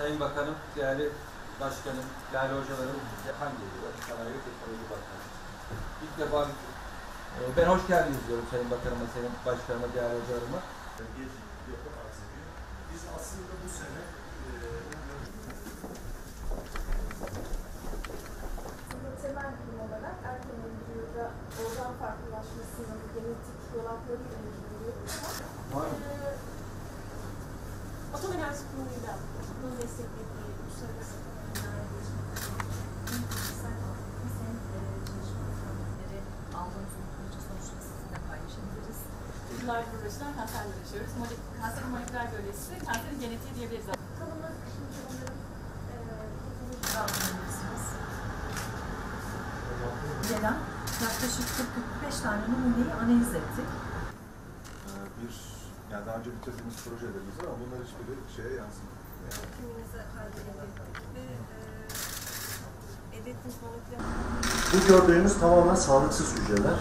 Sayın Bakanım, değerli Başkanım, değerli hocalarım, Yakan geliyor. Sanayi ve Teknoloji Bakanı. İlk defa ben hoş geldiniz diyorum Sayın Bakanıma, Sayın Başkanıma, değerli hocalarıma. Bir yapı arz ediyor. Biz aslında bu sene temel bilim olarak erken ömrüde organ farklılaşmasının genetik yolaklarıyla ilgileniyoruz ama atom enerjisi kurumuyla bunun desteklediği uluslararası yıllar uğraşılan kanserle yaşıyoruz. Kanserin moleküler bölgesi, kanserin genetiği diyebiliriz. tanımı şimdi onların gelen yaklaşık 40-45 tane numuneyi analiz ettik. yani daha önce bitirdiğimiz projelerimiz var ama bunlar hiçbiri şeye yansımadı. kimliğinize kaydedildi ve elde ettiğiniz moleküler... Bu gördüğünüz tamamen sağlıksız hücreler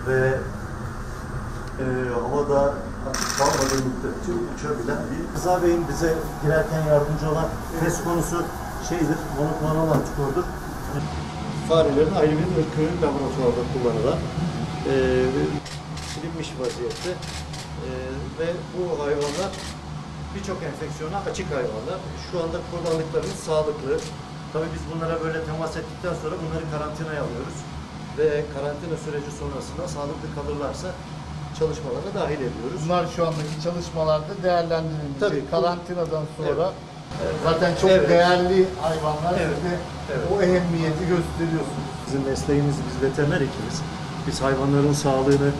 ve havada kalmadığı müddetçe uçabilen bir. Rıza Bey'in bize girerken yardımcı olan test konusu şeydir, monoklonal antikordur. Farelerin ayrı bir ırkının laboratuvarda kullanılan bilinmiş vaziyette ve bu hayvanlar birçok enfeksiyona açık hayvanlar. Şu anda kullandıklarımız sağlıklı. Tabii biz bunlara böyle temas ettikten sonra bunları karantinaya alıyoruz ve karantina süreci sonrasında sağlıklı kalırlarsa çalışmalara dahil ediyoruz. Bunlar şu andaki çalışmalarda değerlendirilecek. Tabii, karantinadan sonra evet. zaten çok değerli hayvanlar Evet. size Evet. o ehemmiyeti gösteriyorsunuz. Bizim mesleğimiz, biz veteriner hekimiz. Biz hayvanların sağlığını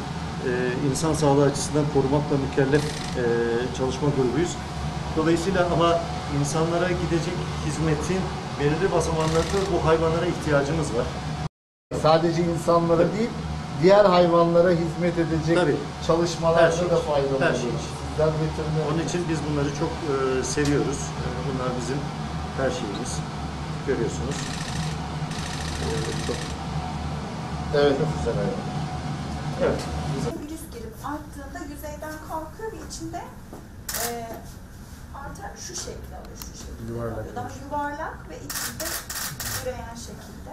insan sağlığı açısından korumakla mükellef çalışma grubuyuz. Dolayısıyla ama insanlara gidecek hizmetin belirli basamaklarda bu hayvanlara ihtiyacımız var. Sadece insanlara değil, diğer hayvanlara hizmet edecek çalışmalarda Her şey. da faydalı Her şey. oluyoruz. Sizler veteriner. Onun için biz bunları çok seviyoruz. Bunlar bizim her şeyimiz. Görüyorsunuz. Çok, çok güzel hayvanlar. Evet. Virüs girip arttığında yüzeyden kalkıyor ve içinde arter şu şekli alıyor, şu şekilde. Daha yuvarlak ve içinde üreyen şekilde.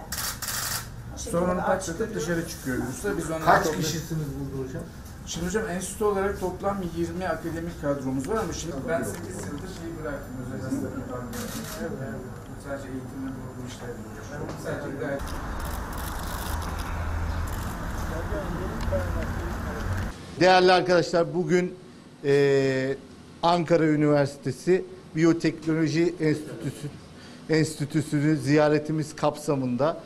Sonra onu patlatıp dışarı çıkıyor virüsler. Biz onları Kaç kişisiniz burada hocam? Şimdi hocam enstitü olarak toplam 20 akademik kadromuz var ama şimdi ben 8 yıldır bıraktım özel hastalık departmanı. Sadece eğitimle bu işlerle uğraşıyorum. Sadece gayet... Değerli arkadaşlar, bugün Ankara Üniversitesi Biyoteknoloji Enstitüsü'nü ziyaretimiz kapsamında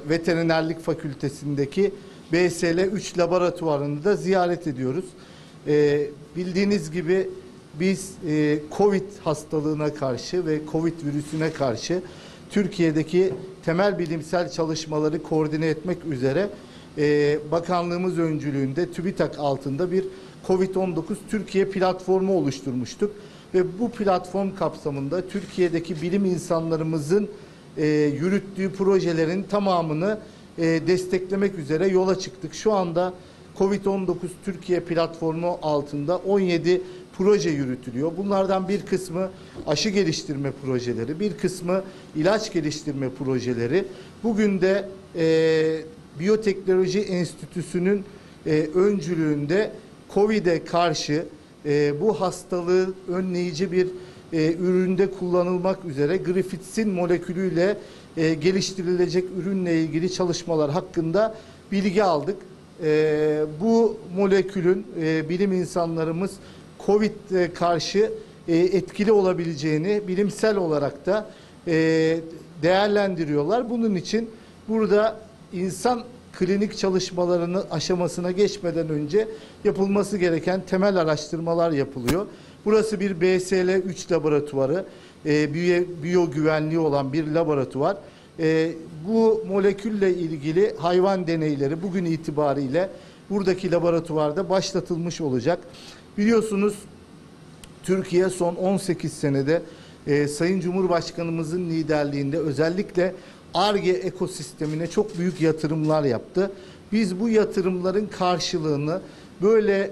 Veterinerlik Fakültesindeki BSL 3 laboratuvarını da ziyaret ediyoruz. Bildiğiniz gibi biz COVID hastalığına karşı ve COVID virüsüne karşı Türkiye'deki temel bilimsel çalışmaları koordine etmek üzere bakanlığımız öncülüğünde TÜBİTAK altında bir COVID-19 Türkiye platformu oluşturmuştuk. Ve bu platform kapsamında Türkiye'deki bilim insanlarımızın yürüttüğü projelerin tamamını desteklemek üzere yola çıktık. Şu anda COVID-19 Türkiye platformu altında 17 proje yürütülüyor. Bunlardan bir kısmı aşı geliştirme projeleri, bir kısmı ilaç geliştirme projeleri. Bugün de Biyoteknoloji Enstitüsü'nün öncülüğünde COVID'e karşı bu hastalığı önleyici bir üründe kullanılmak üzere Griffiths'in molekülüyle geliştirilecek ürünle ilgili çalışmalar hakkında bilgi aldık. Bu molekülün bilim insanlarımız COVID'e karşı etkili olabileceğini bilimsel olarak da değerlendiriyorlar. Bunun için burada insan klinik çalışmalarının aşamasına geçmeden önce yapılması gereken temel araştırmalar yapılıyor. Burası bir BSL 3 laboratuvarı, biyo güvenliği olan bir laboratuvar. Bu molekülle ilgili hayvan deneyleri bugün itibariyle buradaki laboratuvarda başlatılmış olacak. Biliyorsunuz Türkiye son 18 senede Sayın Cumhurbaşkanımızın liderliğinde özellikle Ar-Ge ekosistemine çok büyük yatırımlar yaptı. Biz bu yatırımların karşılığını böyle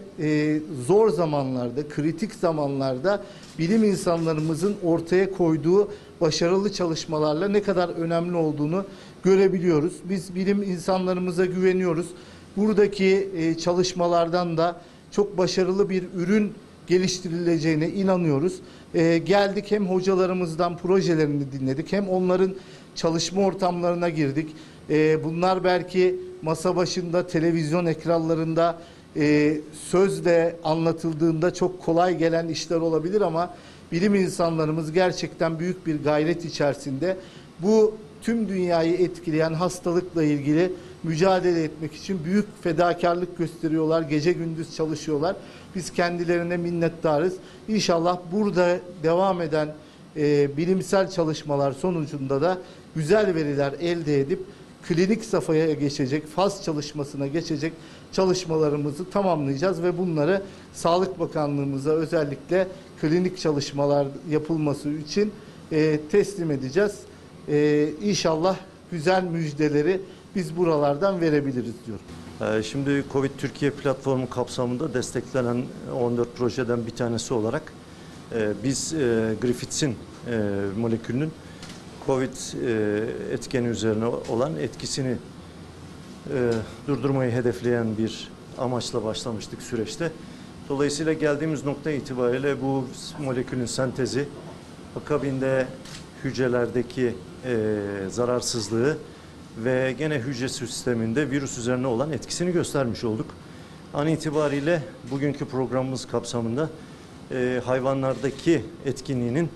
zor zamanlarda, kritik zamanlarda bilim insanlarımızın ortaya koyduğu başarılı çalışmalarla ne kadar önemli olduğunu görebiliyoruz. Biz bilim insanlarımıza güveniyoruz. Buradaki çalışmalardan da çok başarılı bir ürün geliştirileceğine inanıyoruz. Geldik, hem hocalarımızdan projelerini dinledik, hem onların çalışma ortamlarına girdik. Bunlar belki masa başında, televizyon ekranlarında sözle anlatıldığında çok kolay gelen işler olabilir ama bilim insanlarımız gerçekten büyük bir gayret içerisinde bu tüm dünyayı etkileyen hastalıkla ilgili mücadele etmek için büyük fedakarlık gösteriyorlar, gece gündüz çalışıyorlar. Biz kendilerine minnettarız. İnşallah burada devam eden bilimsel çalışmalar sonucunda da güzel veriler elde edip klinik safhaya geçecek, faz çalışmasına geçecek çalışmalarımızı tamamlayacağız ve bunları Sağlık Bakanlığımıza özellikle klinik çalışmalar yapılması için teslim edeceğiz. İnşallah güzel müjdeleri biz buralardan verebiliriz diyorum. Şimdi Covid Türkiye platformu kapsamında desteklenen 14 projeden bir tanesi olarak biz Griffiths'in molekülünün Covid etkeni üzerine olan etkisini durdurmayı hedefleyen bir amaçla başlamıştık süreçte. Dolayısıyla geldiğimiz nokta itibariyle bu molekülün sentezi, akabinde hücrelerdeki zararsızlığı ve gene hücre sisteminde virüs üzerine olan etkisini göstermiş olduk. An itibariyle bugünkü programımız kapsamında hayvanlardaki etkinliğinin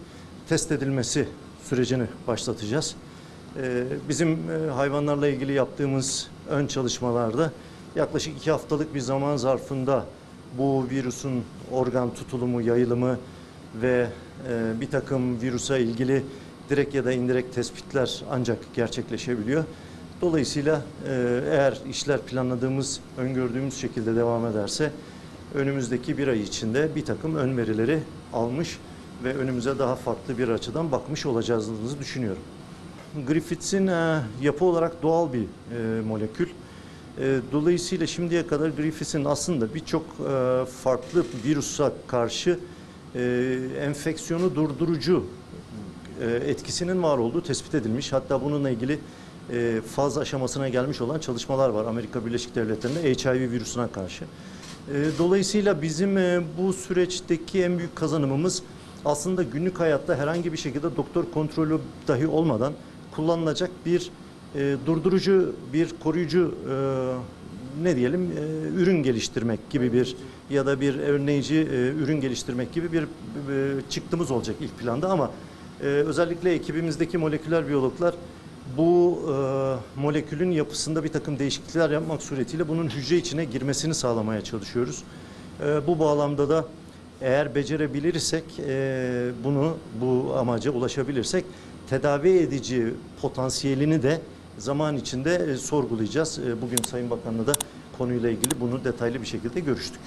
test edilmesi sürecini başlatacağız. Bizim hayvanlarla ilgili yaptığımız ön çalışmalarda yaklaşık 2 haftalık bir zaman zarfında bu virüsün organ tutulumu, yayılımı ve bir takım virüse ilgili direkt ya da indirekt tespitler ancak gerçekleşebiliyor. Dolayısıyla eğer işler planladığımız, öngördüğümüz şekilde devam ederse önümüzdeki bir ay içinde bir takım ön verileri almış ve önümüze daha farklı bir açıdan bakmış olacağımızı düşünüyorum. Griffiths'in yapı olarak doğal bir molekül. Dolayısıyla şimdiye kadar Griffiths'in aslında birçok farklı virüse karşı enfeksiyonu durdurucu etkisinin var olduğu tespit edilmiş. Hatta bununla ilgili faz aşamasına gelmiş olan çalışmalar var Amerika Birleşik Devletleri'nde HIV virüsüne karşı. Dolayısıyla bizim bu süreçteki en büyük kazanımımız aslında günlük hayatta herhangi bir şekilde doktor kontrolü dahi olmadan kullanılacak bir durdurucu, bir koruyucu ne diyelim ürün geliştirmek gibi bir ya da bir önleyici ürün geliştirmek gibi bir çıktımız olacak ilk planda ama özellikle ekibimizdeki moleküler biyologlar bu molekülün yapısında bir takım değişiklikler yapmak suretiyle bunun hücre içine girmesini sağlamaya çalışıyoruz. Bu bağlamda da eğer becerebilirsek bu amaca ulaşabilirsek tedavi edici potansiyelini de zaman içinde sorgulayacağız. Bugün Sayın Bakan'la da konuyla ilgili bunu detaylı bir şekilde görüştük.